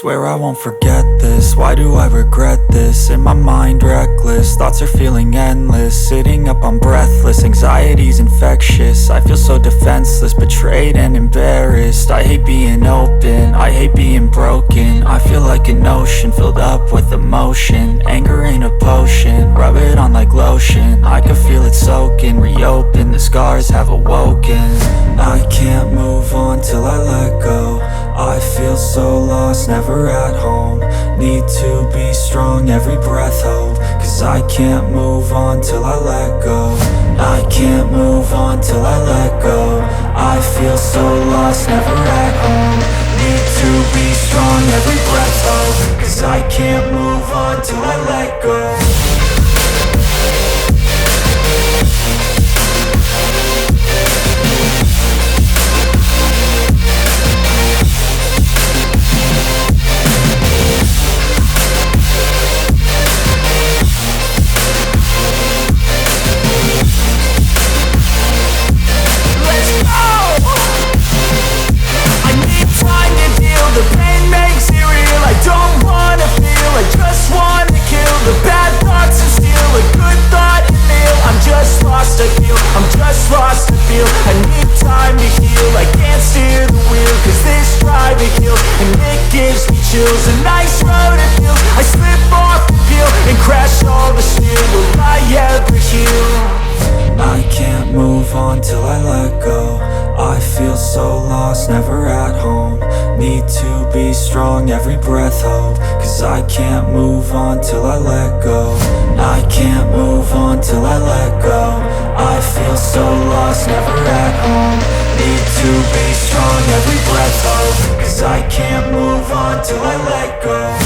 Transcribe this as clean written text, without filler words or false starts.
Swear I won't forget this, why do I regret this? In my mind reckless, thoughts are feeling endless. Sitting up I'm breathless, anxiety's infectious. I feel so defenseless, betrayed and embarrassed. I hate being open, I hate being broken. I feel like an ocean filled up with emotion. Anger ain't a potion, rub it on like lotion. I can feel it soaking, reopen, the scars have awoken. I can't move on till I let go. I feel so lost, never at home. Need to be strong, every breath hope. Cause I can't move on till I let go. I can't move on till I let go. I feel so lost, never at home. Need to be strong, every breath hope. Cause I can't move on till I let go. I'm just lost to feel, I need time to heal. I can't steer the wheel, cause this drive it kills. And it gives me chills, a nice road it feels. I slip off the peel and crash all the steel. Will I ever heal? I can't move on till I let go. I feel so lost, never at home. Need to be strong, every breath hope. Cause I can't move on till I let go. I can't move on till I let go. I feel so lost, never at home. Need to be strong, every breath hope. Cause I can't move on till I let go.